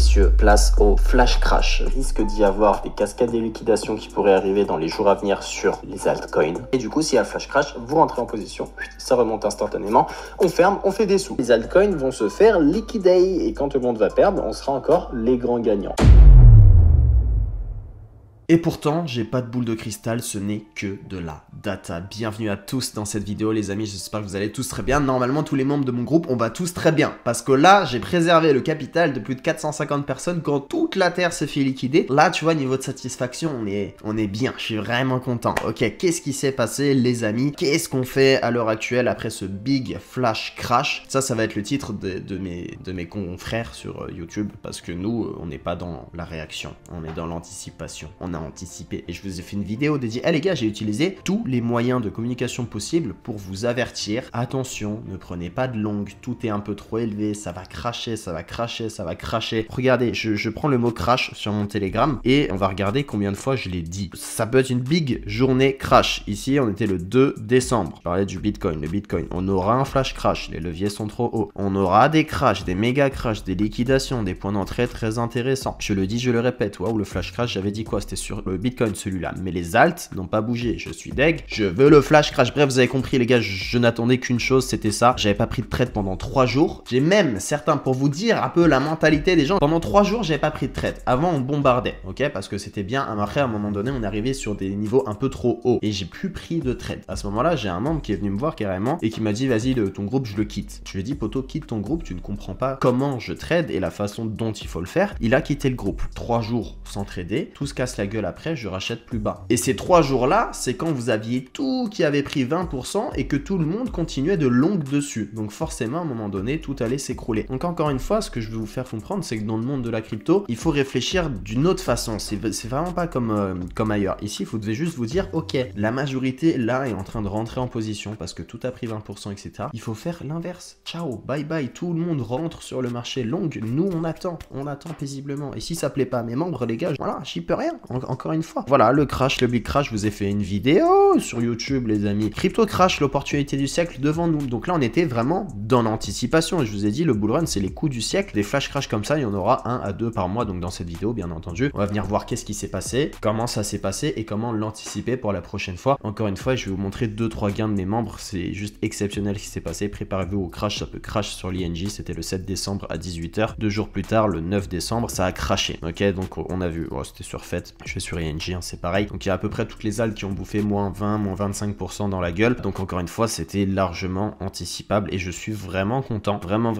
messieurs, place au flash crash. Il risque d'y avoir des cascades de liquidation qui pourraient arriver dans les jours à venir sur les altcoins. Et du coup, s'il y a flash crash, vous rentrez en position, ça remonte instantanément, on ferme, on fait des sous. Les altcoins vont se faire liquider et quand tout le monde va perdre, on sera encore les grands gagnants. Et pourtant, j'ai pas de boule de cristal, ce n'est que de la data. Bienvenue à tous dans cette vidéo les amis, j'espère que vous allez tous très bien. Normalement, tous les membres de mon groupe, on va tous très bien. Parce que là, j'ai préservé le capital de plus de 450 personnes quand toute la terre s'est fait liquider. Là, tu vois, niveau de satisfaction, on est bien, je suis vraiment content. Ok, qu'est-ce qui s'est passé les amis? Qu'est-ce qu'on fait à l'heure actuelle après ce big flash crash? Ça va être le titre de mes confrères sur YouTube. Parce que nous, on n'est pas dans la réaction, on est dans l'anticipation. On a anticipé et je vous ai fait une vidéo dédiée. Eh les gars, j'ai utilisé tous les moyens de communication possibles pour vous avertir. Attention, ne prenez pas de longue, tout est un peu trop élevé, ça va cracher, ça va cracher, ça va cracher. Regardez, je prends le mot crash sur mon Telegram et on va regarder combien de fois je l'ai dit. Ça peut être une big journée crash. Ici, on était le 2 décembre. Je parlais du Bitcoin, le Bitcoin. On aura un flash crash, les leviers sont trop hauts. On aura des crashs, des méga crashs, des liquidations, des points d'entrée très intéressants. Je le dis, je le répète. Waouh, le flash crash, j'avais dit quoi? C'était sur le Bitcoin celui-là, mais les alts n'ont pas bougé. Je suis deg, je veux le flash crash. Bref, vous avez compris les gars, je n'attendais qu'une chose, c'était ça. J'avais pas pris de trade pendant 3 jours. J'ai même certains, pour vous dire un peu la mentalité des gens, pendant 3 jours j'avais pas pris de trade. Avant on bombardait, ok, parce que c'était bien. Après à un moment donné on est arrivé sur des niveaux un peu trop hauts et j'ai plus pris de trade. À ce moment là j'ai un membre qui est venu me voir carrément et qui m'a dit vas-y ton groupe je le quitte. Je lui ai dit poto, quitte ton groupe, tu ne comprends pas comment je trade et la façon dont il faut le faire. Il a quitté le groupe. 3 jours sans trader, tout se casse la gueule après, je rachète plus bas. Et ces 3 jours-là, c'est quand vous aviez tout qui avait pris 20% et que tout le monde continuait de longue dessus. Donc forcément, à un moment donné, tout allait s'écrouler. Donc encore une fois, ce que je veux vous faire comprendre, c'est que dans le monde de la crypto, il faut réfléchir d'une autre façon. C'est vraiment pas comme ailleurs. Ici, vous devez juste vous dire, ok, la majorité là est en train de rentrer en position parce que tout a pris 20%, etc. Il faut faire l'inverse. Ciao, bye bye, tout le monde rentre sur le marché long. Nous, on attend paisiblement. Et si ça plaît pas à mes membres, les gars, voilà, j'y peux rien. Encore une fois. Voilà, le crash, le big crash, je vous ai fait une vidéo sur YouTube, les amis. Crypto crash, l'opportunité du siècle devant nous. Donc là, on était vraiment dans l'anticipation. Et je vous ai dit, le bull run, c'est les coups du siècle. Des flash crash comme ça, il y en aura 1 à 2 par mois. Donc dans cette vidéo, bien entendu, on va venir voir qu'est-ce qui s'est passé, comment ça s'est passé et comment l'anticiper pour la prochaine fois. Encore une fois, je vais vous montrer 2-3 gains de mes membres. C'est juste exceptionnel ce qui s'est passé. Préparez-vous au crash, ça peut crash sur l'INJ. C'était le 7 décembre à 18 h. 2 jours plus tard, le 9 décembre, ça a craché. Ok, donc on a vu, oh, c'était surfait. Je vais sur INJ, hein, c'est pareil. Donc il y a à peu près toutes les alts qui ont bouffé moins 20, moins 25% dans la gueule. Donc encore une fois, c'était largement anticipable et je suis vraiment content. Vraiment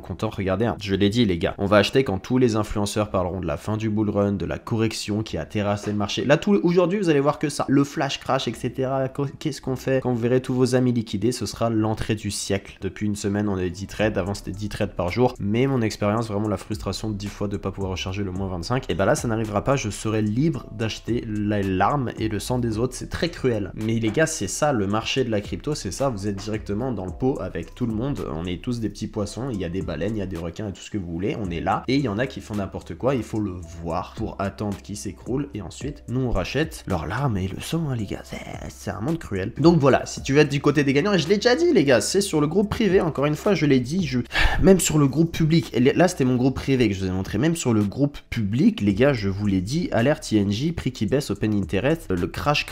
content. Regardez, hein, je l'ai dit les gars, on va acheter quand tous les influenceurs parleront de la fin du bull run, de la correction qui a terrassé le marché. Là, aujourd'hui, vous allez voir que ça. Le flash crash, etc. Qu'est-ce qu'on fait? Quand vous verrez tous vos amis liquidés, ce sera l'entrée du siècle. Depuis une semaine, on avait 10 trades. Avant, c'était 10 trades par jour. Mais mon expérience, vraiment la frustration de 10 fois de ne pas pouvoir recharger le moins 25. Et bah là, ça n'arrivera pas. Je serai libre d'acheter la larme et le sang des autres. C'est très cruel. Mais les gars, c'est ça, le marché de la crypto, c'est ça. Vous êtes directement dans le pot avec tout le monde. On est tous des petits poissons. Il y a des baleines, il y a des requins et tout ce que vous voulez. On est là. Et il y en a qui font n'importe quoi. Il faut le voir pour attendre qu'ils s'écroulent. Et ensuite, nous, on rachète leur larme et le sang, hein, les gars. C'est un monde cruel. Donc voilà, si tu veux être du côté des gagnants, et je l'ai déjà dit, les gars, c'est sur le groupe privé. Encore une fois, je l'ai dit, même sur le groupe public. Et là, c'était mon groupe privé que je vous ai montré. Même sur le groupe public, les gars, je vous l'ai dit, alerte INJ, prix qui baisse, open interest, le crash,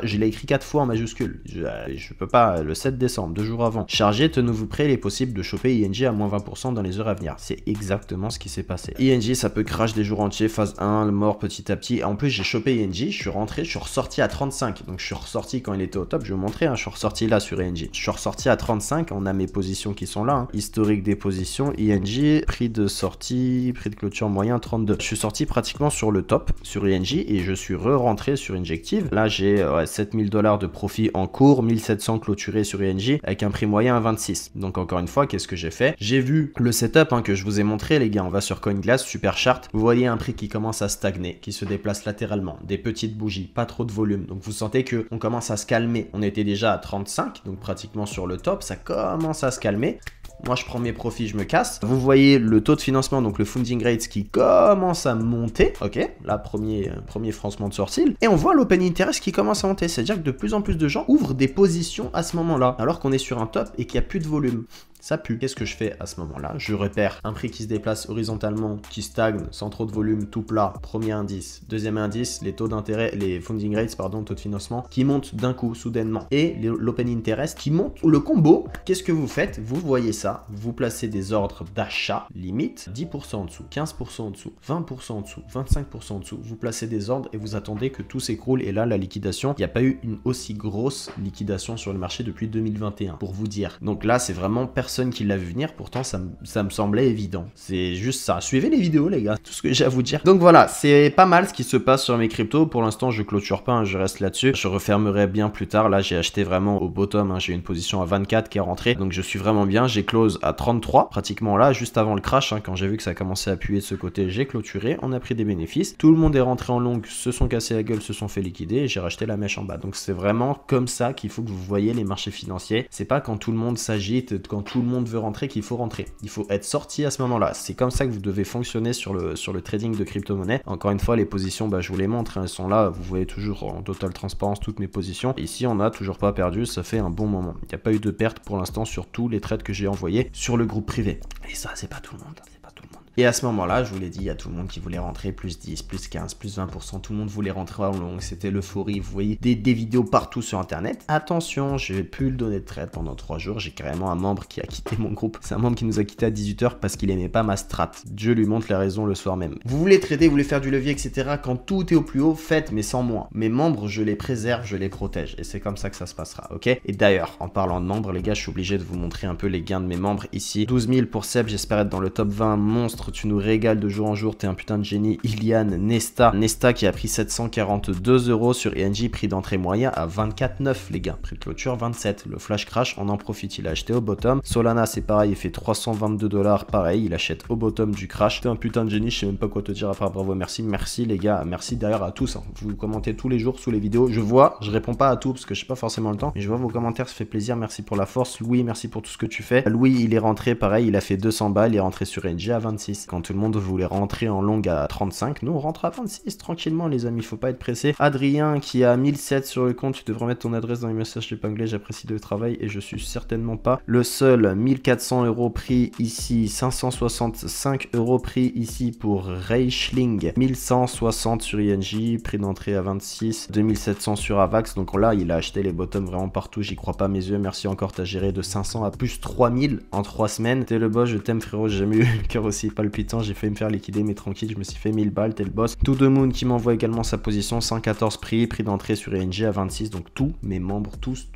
je l'ai écrit 4 fois en majuscule. Je peux pas, le 7 décembre, 2 jours avant. Chargez, tenez-vous prêt, il est possible de choper INJ à moins 20% dans les heures à venir. C'est exactement ce qui s'est passé. INJ, ça peut crash des jours entiers, phase 1, mort petit à petit. En plus, j'ai chopé INJ, je suis rentré, je suis ressorti à 35. Donc, je suis ressorti quand il était au top. Je vais vous montrer, hein, je suis ressorti là sur INJ. Je suis ressorti à 35, on a mes positions qui sont là. Hein. Historique des positions, INJ, prix de sortie, prix de clôture moyen 32. Je suis sorti pratiquement sur le top, sur INJ, et je suis re-rentré sur Injective. Là, j'ai 7000 $ de profit en cours, 1700 clôturés sur INJ, avec un prix moyen à 26. Donc, encore une fois, qu'est-ce que j'ai fait? J'ai vu le setup hein, que je vous ai montré, les gars. On va sur CoinGlass, super chart. Vous voyez un prix qui commence à stagner, qui se déplace latéralement, des petites bougies, pas trop de volume. Donc, vous sentez que on commence à se calmer. On était déjà à 35, donc pratiquement sur le top. Ça commence à se calmer. Moi, je prends mes profits, je me casse. Vous voyez le taux de financement, donc le funding rate qui commence à monter. Ok, là, premier froncement de sourcil. Et on voit l'open interest qui commence à monter. C'est-à-dire que de plus en plus de gens ouvrent des positions à ce moment-là, alors qu'on est sur un top et qu'il n'y a plus de volume. ça pue. Qu'est-ce que je fais à ce moment-là? Je repère un prix qui se déplace horizontalement, qui stagne, sans trop de volume, tout plat. Premier indice. Deuxième indice, les taux d'intérêt, les funding rates, pardon, taux de financement, qui montent d'un coup, soudainement. Et l'open interest qui monte. Le combo, qu'est-ce que vous faites? Vous voyez ça, vous placez des ordres d'achat, limite 10% en dessous, 15% en dessous, 20% en dessous, 25% en dessous. Vous placez des ordres et vous attendez que tout s'écroule. Et là, la liquidation, il n'y a pas eu une aussi grosse liquidation sur le marché depuis 2021, pour vous dire. Donc là, c'est vraiment personne qui l'a vu venir. Pourtant, ça me semblait évident. C'est juste ça. Suivez les vidéos, les gars. Tout ce que j'ai à vous dire. Donc voilà, c'est pas mal ce qui se passe sur mes cryptos. Pour l'instant, je clôture pas, hein, je reste là-dessus. Je refermerai bien plus tard. Là, j'ai acheté vraiment au bottom. Hein, j'ai une position à 24 qui est rentrée. Donc je suis vraiment bien. J'ai close à 33, pratiquement là, juste avant le crash. Hein, quand j'ai vu que ça commençait à appuyer de ce côté, j'ai clôturé. On a pris des bénéfices. Tout le monde est rentré en long, se sont cassés la gueule, se sont fait liquider. Et j'ai racheté la mèche en bas. Donc c'est vraiment comme ça qu'il faut que vous voyez les marchés financiers. C'est pas quand tout le monde s'agite, quand tout le monde veut rentrer qu'il faut rentrer. Il faut être sorti à ce moment-là. C'est comme ça que vous devez fonctionner sur le trading de crypto-monnaie. Encore une fois, les positions, je vous les montre, hein, elles sont là. Vous voyez toujours en totale transparence toutes mes positions. Ici, on n'a toujours pas perdu. Ça fait un bon moment. Il n'y a pas eu de perte pour l'instant sur tous les trades que j'ai envoyés sur le groupe privé. Et ça, c'est pas tout le monde. C'est pas tout le monde. Et à ce moment-là, je vous l'ai dit, il y a tout le monde qui voulait rentrer, plus 10, plus 15, plus 20%, tout le monde voulait rentrer en long, c'était l'euphorie, vous voyez des vidéos partout sur internet. Attention, je vais plus le donner de trade pendant 3 jours, j'ai carrément un membre qui a quitté mon groupe, c'est un membre qui nous a quitté à 18 h parce qu'il aimait pas ma strat. Je lui montre les raisons le soir même. Vous voulez trader, vous voulez faire du levier, etc. Quand tout est au plus haut, faites, mais sans moi. Mes membres, je les préserve, je les protège, et c'est comme ça que ça se passera, ok? Et d'ailleurs, en parlant de membres, les gars, je suis obligé de vous montrer un peu les gains de mes membres ici. 12 000 pour Seb, j'espère être dans le top 20, monstre, tu nous régales de jour en jour, t'es un putain de génie. Iliane, Nesta qui a pris 742 € sur ENJ, prix d'entrée moyen à 24,9 les gars, prix de clôture 27. Le flash crash, on en profite, il a acheté au bottom. Solana c'est pareil, il fait 322 $, pareil, il achète au bottom du crash. T'es un putain de génie, je sais même pas quoi te dire à part bravo, merci les gars, merci d'ailleurs à tous, hein. Vous commentez tous les jours sous les vidéos, je vois, je réponds pas à tout parce que je sais pas forcément le temps, mais je vois vos commentaires, ça fait plaisir, merci pour la force. Louis, merci pour tout ce que tu fais. Louis, il est rentré pareil, il a fait 200 balles, il est rentré sur ENJ à 26. Quand tout le monde voulait rentrer en long à 35, nous on rentre à 26 tranquillement les amis, faut pas être pressé. Adrien qui a 1007 sur le compte, tu devrais mettre ton adresse dans les messages épinglés, j'apprécie le travail et je suis certainement pas le seul. 1400 € prix ici, 565 € prix ici pour Reichling, 1160 sur INJ, prix d'entrée à 26, 2700 sur Avax, donc là il a acheté les bottoms vraiment partout, j'y crois pas mes yeux, merci encore, t'as géré de 500 à plus 3000 en 3 semaines, t'es le boss, je t'aime frérot, j'ai jamais eu le cœur aussi palpitant, j'ai failli me faire liquider mais tranquille, je me suis fait 1000 balles, t'es le boss. To The Moon qui m'envoie également sa position, 114 prix d'entrée sur ENJ à 26, donc tous mes membres, tous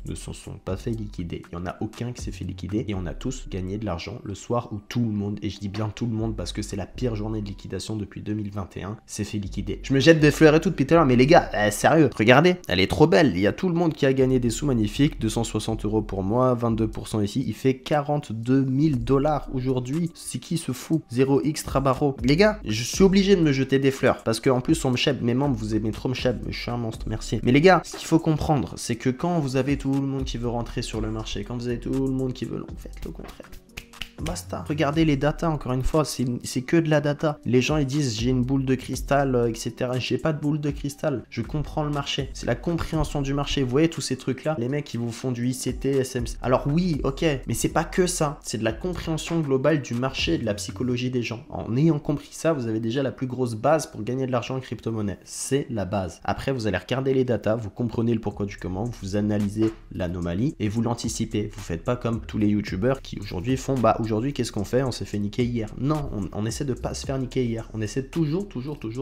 ne se sont pas fait liquider, il y en a aucun qui s'est fait liquider et on a tous gagné de l'argent le soir où tout le monde, et je dis bien tout le monde parce que c'est la pire journée de liquidation depuis 2021, s'est fait liquider. Je me jette des fleurs et tout depuis tout à l'heure, mais les gars, sérieux, regardez, elle est trop belle, il y a tout le monde qui a gagné des sous magnifiques, 260 € pour moi, 22% ici, il fait 42 000 $ aujourd'hui, c'est qui se fout? 0x Trabaro. Les gars, je suis obligé de me jeter des fleurs parce qu'en plus on me chèbe, mes membres vous aimez trop me chèbe, je suis un monstre, merci. Mais les gars, ce qu'il faut comprendre, c'est que quand vous avez tout le monde qui veut rentrer sur le marché, quand vous avez tout le monde qui veut, faites le contraire. Basta. Regardez les datas, encore une fois, c'est que de la data. Les gens ils disent j'ai une boule de cristal, etc. J'ai pas de boule de cristal. Je comprends le marché. C'est la compréhension du marché. Vous voyez tous ces trucs-là, les mecs qui vous font du ICT, SMC. Alors oui, ok, mais c'est pas que ça. C'est de la compréhension globale du marché et de la psychologie des gens. En ayant compris ça, vous avez déjà la plus grosse base pour gagner de l'argent en crypto-monnaie. C'est la base. Après, vous allez regarder les datas, vous comprenez le pourquoi du comment, vous analysez l'anomalie et vous l'anticipez. Vous faites pas comme tous les youtubeurs qui aujourd'hui font aujourd'hui, qu'est-ce qu'on fait? On s'est fait niquer hier. Non, on essaie de pas se faire niquer hier. On essaie toujours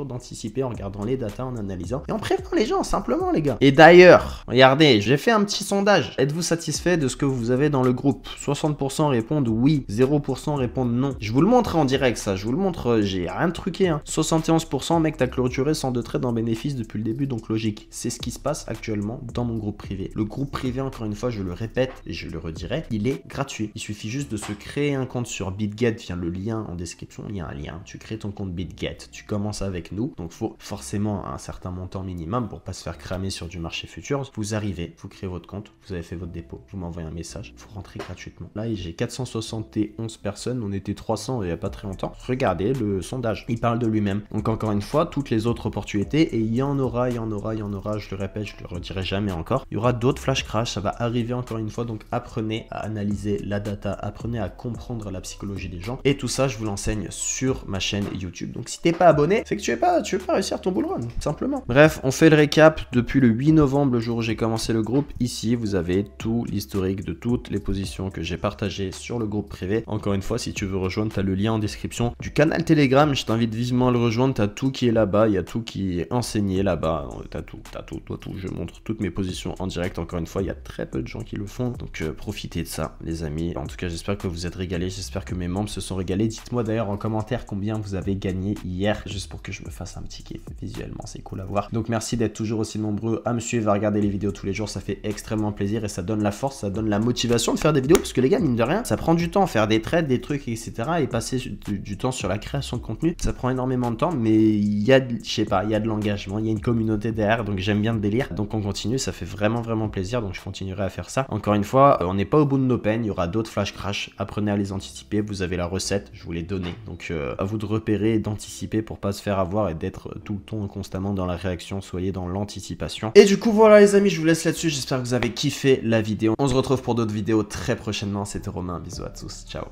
d'anticiper en regardant les datas, en analysant. Et on prévient les gens, simplement, les gars. Et d'ailleurs, regardez, j'ai fait un petit sondage. Êtes-vous satisfait de ce que vous avez dans le groupe? 60% répondent oui, 0% répondent non. Je vous le montre en direct, ça. Je vous le montre, j'ai rien de truqué. Hein. 71%, mec, t'as clôturé sans de trade en bénéfice depuis le début, donc logique. C'est ce qui se passe actuellement dans mon groupe privé. Le groupe privé, encore une fois, je le répète et je le redirai, il est gratuit. Il suffit juste de se créer créer un compte sur BitGet via le lien en description. Il y a un lien. Tu crées ton compte BitGet. Tu commences avec nous. Donc, il faut forcément un certain montant minimum pour pas se faire cramer sur du marché futur. Vous arrivez, vous créez votre compte, vous avez fait votre dépôt. Vous m'envoyez un message. Vous rentrez gratuitement. Là, j'ai 471 personnes. On était 300 il n'y a pas très longtemps. Regardez le sondage. Il parle de lui-même. Donc, encore une fois, toutes les autres opportunités, et il y en aura, je le répète, je le redirai jamais encore. Il y aura d'autres flash crash. Ça va arriver encore une fois. Donc, apprenez à analyser la data. Apprenez à comprendre la psychologie des gens. Et tout ça, je vous l'enseigne sur ma chaîne YouTube. Donc, si t'es pas abonné, c'est que tu veux pas réussir ton bull run, simplement. Bref, on fait le récap depuis le 8 novembre, le jour où j'ai commencé le groupe. Ici, vous avez tout l'historique de toutes les positions que j'ai partagées sur le groupe privé. Encore une fois, si tu veux rejoindre, tu as le lien en description du canal Telegram. Je t'invite vivement à le rejoindre. Tu as tout qui est là-bas. Il y a tout qui est enseigné là-bas. Tu as tout. Je montre toutes mes positions en direct. Encore une fois, il y a très peu de gens qui le font. Donc, profitez de ça, les amis. En tout cas, j'espère que vous êtes régalés. J'espère que mes membres se sont régalés. Dites-moi d'ailleurs en commentaire combien vous avez gagné hier, juste pour que je me fasse un petit kiff visuellement, c'est cool à voir. Donc merci d'être toujours aussi nombreux à me suivre, à regarder les vidéos tous les jours, ça fait extrêmement plaisir et ça donne la force, ça donne la motivation de faire des vidéos, parce que les gars, mine de rien, ça prend du temps, faire des trades, des trucs, etc. et passer du temps sur la création de contenu, ça prend énormément de temps, mais il y a, je sais pas, il y a de l'engagement, il y a une communauté derrière, donc j'aime bien le délire, donc on continue, ça fait vraiment plaisir, donc je continuerai à faire ça. Encore une fois, on n'est pas au bout de nos peines, il y aura d'autres flash crash, apprenez à les anticiper, vous avez la recette, je vous l'ai donnée, donc à vous de repérer et d'anticiper pour pas se faire avoir et d'être tout le temps constamment dans la réaction, soyez dans l'anticipation. Et du coup voilà les amis, je vous laisse là-dessus, j'espère que vous avez kiffé la vidéo. On se retrouve pour d'autres vidéos très prochainement, c'était Romain, bisous à tous, ciao.